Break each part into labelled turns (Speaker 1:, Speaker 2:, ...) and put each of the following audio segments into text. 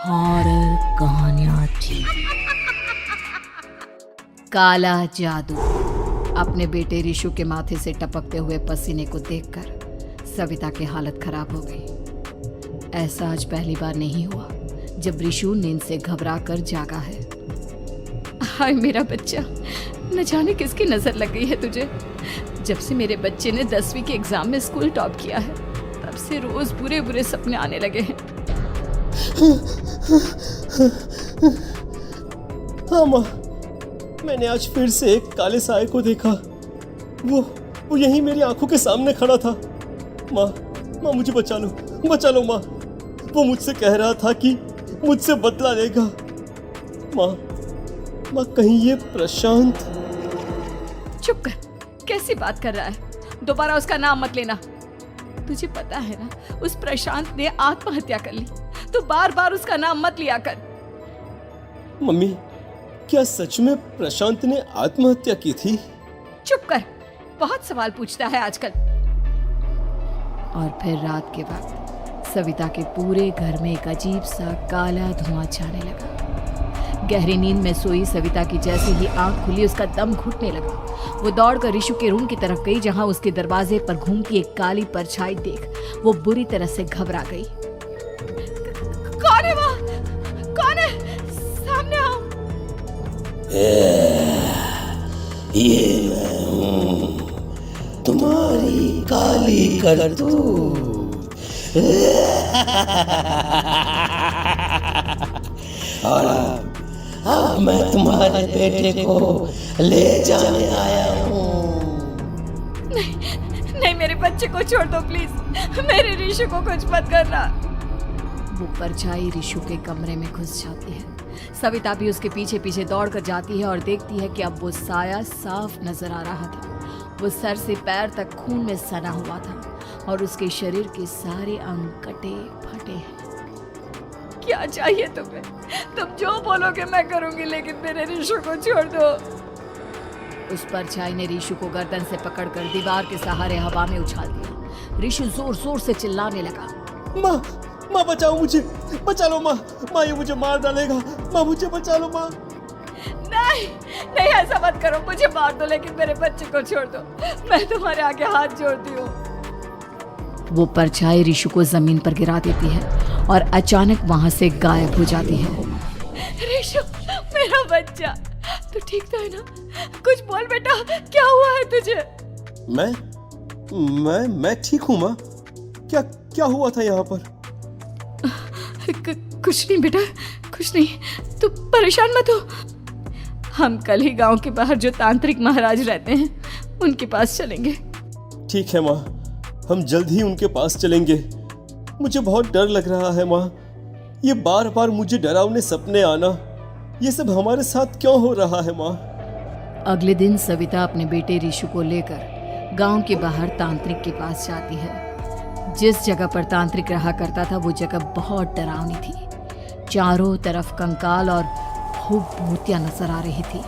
Speaker 1: Horror कहानियां थी। काला जादू। अपने बेटे रिशु के माथे से टपकते हुए पसीने को देखकर सविता की हालत खराब हो गई। ऐसा आज पहली बार नहीं हुआ जब रिशु नींद से घबराकर जागा है। हाय मेरा बच्चा, न जाने किसकी नजर लग गई है तुझे। जब से मेरे बच्चे ने 10वीं के एग्जाम में स्कूल टॉप किया है तब से रोज बुरे बुरे सपने आने लगे हैं।
Speaker 2: हाँ माँ, मैंने आज फिर से एक काले साए को देखा। वो यहीं मेरी आंखों के सामने खड़ा था। माँ मुझे बचा लो माँ। वो मुझसे कह रहा था कि मुझसे बदला लेगा। माँ कहीं ये प्रशांत।
Speaker 1: चुप कर, कैसी बात कर रहा है? दोबारा उसका नाम मत लेना। तुझे पता है ना, उस प्रशांत ने आत्महत्या कर ली, तो बार बार उसका नाम मत लिया कर।
Speaker 2: मम्मी, क्या सच में प्रशांत ने आत्महत्या की थी?
Speaker 1: चुप कर, बहुत सवाल पूछता है आजकल। और फिर रात के वक्त सविता के पूरे घर में एक अजीब सा काला धुआं छाने लगा। गहरी नींद में सोई सविता की जैसे ही आंख खुली उसका दम घुटने लगा। वो दौड़कर रिशु के रूम की तरफ गई, जहां उसके दरवाजे पर घूमती एक काली परछाई देख वो बुरी तरह से घबरा गई। कौन है वहाँ? कौन है? सामने आओ।
Speaker 3: ये मैं हूँ, तुम्हारी काली करतूत। और अब मैं तुम्हारे बेटे को ले जाने आया हूँ।
Speaker 1: नहीं, मेरे बच्चे को छोड़ दो प्लीज। मेरे रिशु को कुछ मत करना। वो परछाई रिशु के कमरे में घुस जाती है। सविता भी उसके पीछे पीछे दौड़ कर जाती है और देखती है कि अब वो साया साफ नजर आ रहा था। वो सर से पैर तक खून में सना हुआ था और उसके शरीर के सारे अंग कटे फटे हैं। क्या चाहिए तुम्हें? तुम जो बोलोगे मैं करूंगी, लेकिन मेरे रिशु को छोड़ दो। उस परछाई ने रिशु को गर्दन से पकड़कर दीवार के सहारे हवा में उछाल दिया। रिशु जोर जोर से चिल्लाने लगा।
Speaker 2: माँ बचाओ मुझे, बचा लो माँ, ये मुझे मार डालेगा। माँ मुझे बचा लो माँ।
Speaker 1: नहीं ऐसा मत करो, मुझे मार दो लेकिन मेरे बच्चे को छोड़ दो। मैं तुम्हारे आगे हाथ जोड़ती हूँ। वो परछाई रिशु को जमीन पर गिरा देती है और अचानक वहां से गायब हो जाती है। रिशु, मेरा बच्चा, तू ठीक तो है ना? कुछ बोल बेटा, क्या हुआ है तुझे?
Speaker 2: मैं ठीक हूँ माँ। क्या हुआ था यहाँ पर?
Speaker 1: कुछ नहीं बेटा, कुछ नहीं। तू परेशान मत हो। हम कल ही गांव के बाहर जो तांत्रिक महाराज रहते हैं उनके पास चलेंगे।
Speaker 2: ठीक है माँ, हम जल्द ही उनके पास चलेंगे। मुझे बहुत डर लग रहा है माँ। ये बार बार मुझे डरावने सपने आना, ये सब हमारे साथ क्यों हो रहा है माँ?
Speaker 1: अगले दिन सविता अपने बेटे रिशु को लेकर गांव के बाहर तांत्रिक के पास जाती है। जिस जगह पर तांत्रिक रहा करता था वो जगह बहुत डरावनी थी। चारों तरफ कंकाल और खूब भूतियां नजर आ रही थी।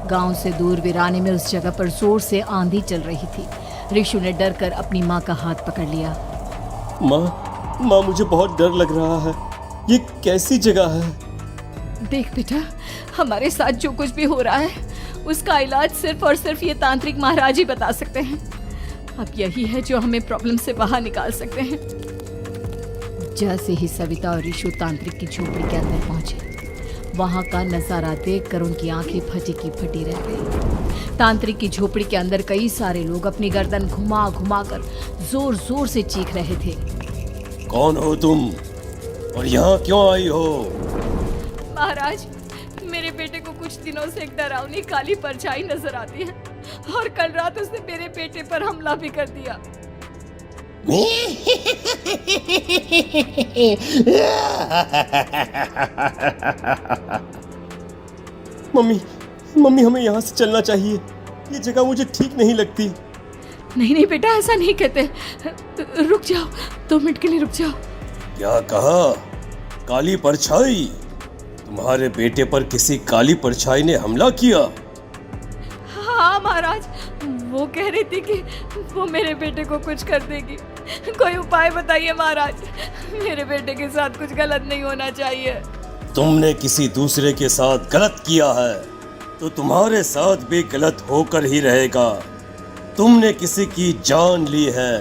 Speaker 1: गांव से दूर वीराने में उस जगह पर जोर से आंधी चल रही थी। रिशु ने डर कर अपनी माँ का हाथ पकड़ लिया।
Speaker 2: माँ मुझे बहुत डर लग रहा है। ये कैसी जगह है?
Speaker 1: देख बेटा, हमारे साथ जो कुछ भी हो रहा है उसका इलाज सिर्फ और सिर्फ ये तांत्रिक महाराज ही बता सकते हैं। अब यही है जो हमें प्रॉब्लम से बाहर निकाल सकते हैं। जैसे ही सविता और रिशु तांत्रिक की झोपड़ी के अंदर पहुंचे, वहां का नजारा देखकर उनकी आंखें फटी की फटी रह गई। तांत्रिक की झोपड़ी के अंदर कई सारे लोग अपनी गर्दन घुमा घुमा कर जोर जोर से चीख रहे थे।
Speaker 2: कौन हो तुम और यहाँ क्यों आई हो?
Speaker 1: महाराज, मेरे बेटे को कुछ दिनों से एक डरावनी काली परछाई नजर आती है और कल रात उसने मेरे बेटे पर हमला भी कर दिया।
Speaker 2: मम्मी हमें यहाँ से चलना चाहिए। ये जगह मुझे ठीक नहीं लगती।
Speaker 1: नहीं बेटा, ऐसा नहीं कहते। रुक जाओ, 2 मिनट के लिए रुक जाओ।
Speaker 2: क्या कहा? काली परछाई? तुम्हारे बेटे पर किसी काली परछाई ने हमला किया?
Speaker 1: हाँ महाराज, वो कह रही थी कि वो मेरे बेटे को कुछ कर देगी, कोई उपाय बताइए महाराज। मेरे बेटे के साथ कुछ गलत नहीं होना चाहिए।
Speaker 2: तुमने किसी दूसरे के साथ गलत किया है तो तुम्हारे साथ भी गलत होकर ही रहेगा। तुमने किसी की जान ली है,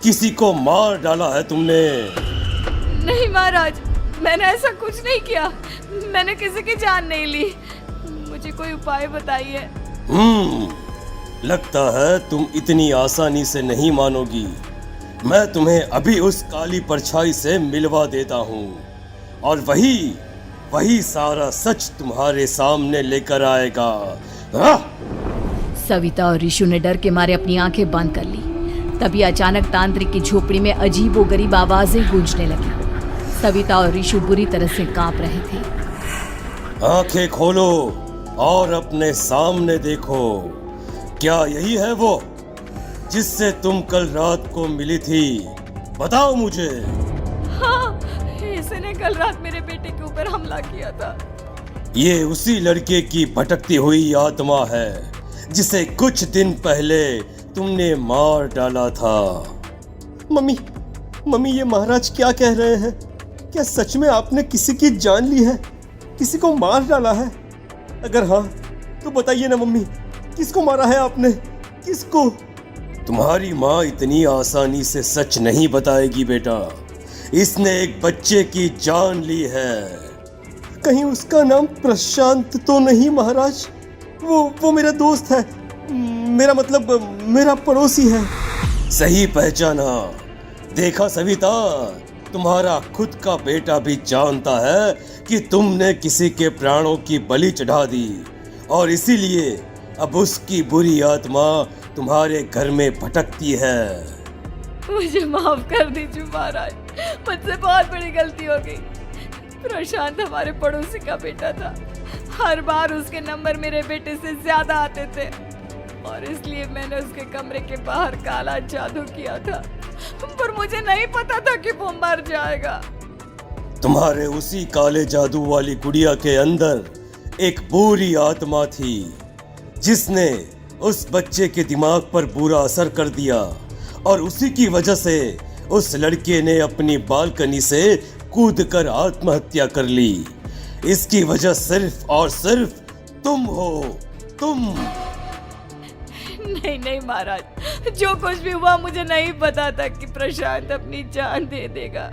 Speaker 2: किसी को मार डाला है तुमने।
Speaker 1: नहीं महाराज, मैंने ऐसा कुछ नहीं किया। मैंने किसी की जान नहीं ली। मुझे कोई उपाय बताइए।
Speaker 2: लगता है तुम इतनी आसानी से नहीं मानोगी। मैं तुम्हें अभी उस काली परछाई से मिलवा देता हूँ और वही सारा सच तुम्हारे सामने लेकर आएगा।
Speaker 1: सविता और ऋषु ने डर के मारे अपनी आंखें बंद कर ली। तभी अचानक तांत्रिक की झोपड़ी में अजीबोगरीब आवाजें गूंजने लगी। सविता और ऋषु बुरी तरह से कांप रहे थे।
Speaker 2: आंखें खोलो और अपने सामने देखो। क्या यही है वो जिससे तुम कल रात को मिली थी? बताओ मुझे।
Speaker 1: हाँ, इसने कल रात मेरे बेटे के ऊपर हमला किया था।
Speaker 2: ये उसी लड़के की भटकती हुई आत्मा है जिसे कुछ दिन पहले तुमने मार डाला था। मम्मी ये महाराज क्या कह रहे हैं? क्या सच में आपने किसी की जान ली है, किसी को मार डाला है? अगर हाँ तो बताइए ना मम्मी, किसको मारा है आपने? किसको? तुम्हारी माँ इतनी आसानी से सच नहीं बताएगी बेटा। इसने एक बच्चे की जान ली है। कहीं उसका नाम प्रशांत तो नहीं महाराज? वो मेरा दोस्त है, मेरा मतलब मेरा पड़ोसी है। सही पहचाना। देखा सविता, तुम्हारा खुद का बेटा भी जानता है कि तुमने किसी के प्राणों की बलि चढ़ा दी और इसीलिए अब उसकी बुरी आत्मा तुम्हारे घर में भटकती है।
Speaker 1: मुझे माफ कर दीजिए महाराज, मुझसे बहुत बड़ी गलती हो गई। प्रशांत हमारे पड़ोसी का बेटा था। हर बार उसके नंबर मेरे बेटे से ज्यादा आते थे और इसलिए मैंने उसके कमरे के बाहर काला जादू किया था, पर मुझे नहीं पता था कि वो मर जाएगा।
Speaker 2: तुम्हारे उसी काले जादू वाली गुड़िया के अंदर एक बुरी आत्मा थी जिसने उस बच्चे के दिमाग पर बुरा असर कर दिया और उसी की वजह से उस लड़के ने अपनी बालकनी से कूदकर आत्महत्या कर ली। इसकी वजह सिर्फ और सिर्फ तुम हो, तुम।
Speaker 1: नहीं महाराज, जो कुछ भी हुआ मुझे नहीं पता था कि प्रशांत अपनी जान दे देगा।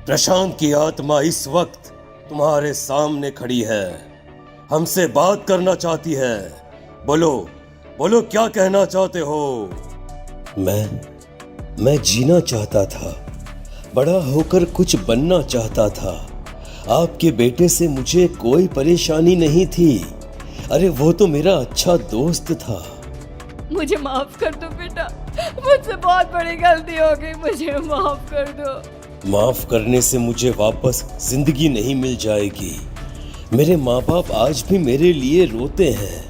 Speaker 2: प्रशांत की आत्मा इस वक्त तुम्हारे सामने खड़ी है, हमसे बात करना चाहती है। बोलो क्या कहना चाहते हो? मैं जीना चाहता था, बड़ा होकर कुछ बनना चाहता था। आपके बेटे से मुझे कोई परेशानी नहीं थी। अरे वो तो मेरा अच्छा दोस्त था।
Speaker 1: मुझे माफ कर दो बेटा, मुझसे बहुत बड़ी गलती हो गई, मुझे माफ कर दो।
Speaker 2: माफ करने से मुझे वापस जिंदगी नहीं मिल जाएगी। मेरे माँ बाप आज भी मेरे लिए रोते हैं।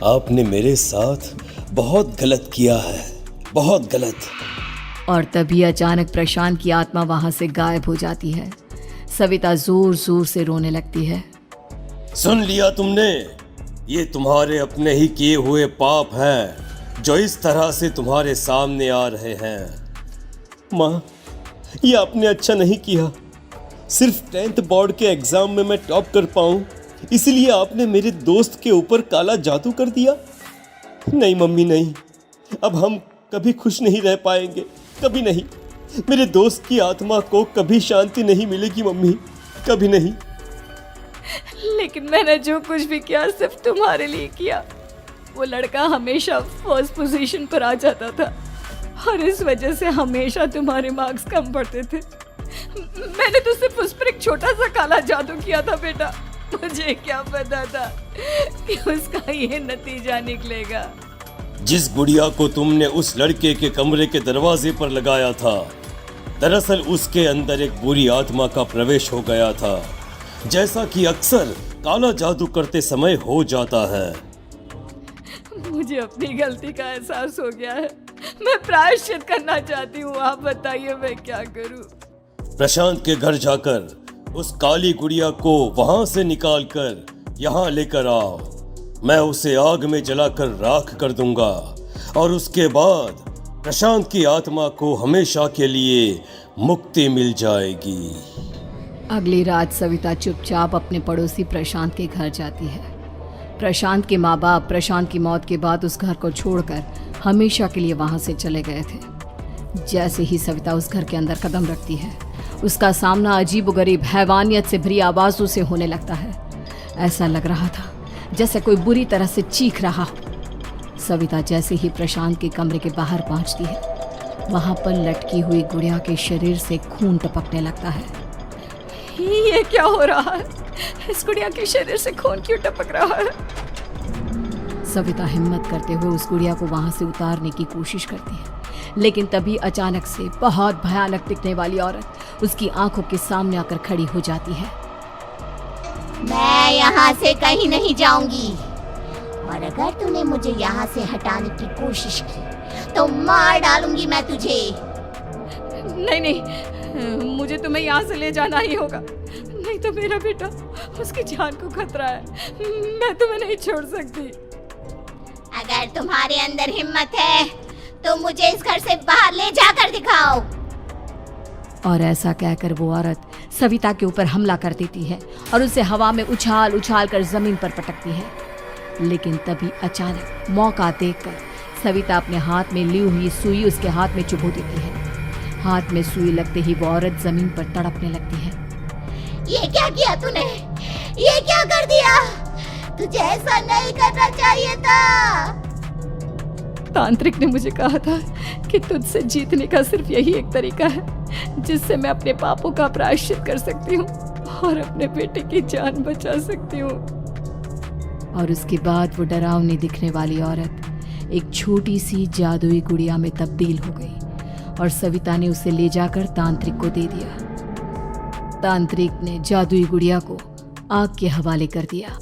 Speaker 2: आपने मेरे साथ बहुत गलत किया है, बहुत गलत।
Speaker 1: और तभी अचानक प्रशांत की आत्मा वहां से गायब हो जाती है। सविता जोर जोर से रोने लगती है।
Speaker 2: सुन लिया तुमने? ये तुम्हारे अपने ही किए हुए पाप हैं जो इस तरह से तुम्हारे सामने आ रहे हैं। माँ, ये आपने अच्छा नहीं किया। सिर्फ 10th बोर्ड के एग्जाम में मैं टॉप कर पाऊं, इसलिए आपने मेरे दोस्त के ऊपर काला जादू कर दिया। नहीं मम्मी, नहीं, अब हम कभी खुश नहीं रह पाएंगे, कभी नहीं। मेरे दोस्त की आत्मा को कभी शांति नहीं मिलेगी मम्मी, कभी नहीं।
Speaker 1: लेकिन मैंने जो कुछ भी किया सिर्फ तुम्हारे लिए किया। वो लड़का हमेशा फर्स्ट पोजीशन पर आ जाता था और इस वजह से हमेशा तुम्हारे मार्क्स कम पड़ते थे। मैंने तो सिर्फ उस पर एक छोटा सा काला जादू किया था बेटा। मुझे क्या पता था कि उसका ये नतीजा निकलेगा।
Speaker 2: जिस गुड़िया को तुमने उस लड़के के कमरे के दरवाजे पर लगाया था, दरअसल उसके अंदर एक बुरी आत्मा का प्रवेश हो गया था, जैसा कि अक्सर काला जादू करते समय हो जाता है।
Speaker 1: मुझे अपनी गलती का एहसास हो गया है। मैं प्रायश्चित करना चाहती हूँ। आप बताइए मैं क्या करूँ?
Speaker 2: प्रशांत के घर जाकर उस काली गुड़िया को वहां से निकालकर यहाँ लेकर आओ। मैं उसे आग में जलाकर राख कर दूंगा और उसके बाद प्रशांत की आत्मा को हमेशा के लिए मुक्ति मिल जाएगी।
Speaker 1: अगली रात सविता चुपचाप अपने पड़ोसी प्रशांत के घर जाती है। प्रशांत के माँ बाप प्रशांत की मौत के बाद उस घर को छोड़कर हमेशा के लिए वहां से चले गए थे। जैसे ही सविता उस घर के अंदर कदम रखती है, उसका सामना अजीबोगरीब हैवानियत से भरी आवाज़ों से होने लगता है। ऐसा लग रहा था जैसे कोई बुरी तरह से चीख रहा हो। सविता जैसे ही प्रशांत के कमरे के बाहर पहुंचती है, वहां पर लटकी हुई गुड़िया के शरीर से खून टपकने लगता है। ये क्या हो रहा है? इस गुड़िया के शरीर से खून क्यों टपक रहा है? सविता हिम्मत करते हुए उस गुड़िया को वहां से उतारने की कोशिश करती है, लेकिन तभी अचानक से बहुत भयानक दिखने वाली औरत उसकी आंखों के सामने आकर खड़ी हो जाती है।
Speaker 4: मैं यहाँ से कहीं नहीं जाऊंगी, और अगर तूने मुझे यहाँ से हटाने की कोशिश की तो मार डालूंगी मैं तुझे।
Speaker 1: नहीं नहीं, मुझे तुम्हें यहाँ से ले जाना ही होगा, नहीं तो मेरा बेटा, उसकी जान को खतरा है। मैं तुम्हें नहीं छोड़ सकती।
Speaker 4: अगर तुम्हारे अंदर हिम्मत है तो मुझे इस घर से बाहर ले जाकर दिखाओ।
Speaker 1: और ऐसा कहकर वो औरत सविता के ऊपर हमला कर देती है और उसे हवा में उछाल उछाल कर जमीन पर पटकती है। लेकिन तभी अचानक मौका देखकर सविता अपने हाथ में ली हुई सुई उसके हाथ में चुभो देती है। हाथ में सुई लगते ही वो औरत जमीन पर तड़पने लगती है।
Speaker 4: ये क्या किया तूने? ये क्या कर दिया? तुझे ऐसा नहीं करना चाहिए था।
Speaker 1: तांत्रिक ने मुझे कहा था कि तुझसे जीतने का सिर्फ यही एक तरीका है जिससे मैं अपने पापों का प्रायश्चित कर सकती हूँ और अपने बेटे की जान बचा सकती हूँ। और उसके बाद वो डरावनी दिखने वाली औरत एक छोटी सी जादुई गुड़िया में तब्दील हो गई और सविता ने उसे ले जाकर तांत्रिक को दे दिया। तांत्रिक ने जादुई गुड़िया को आग के हवाले कर दिया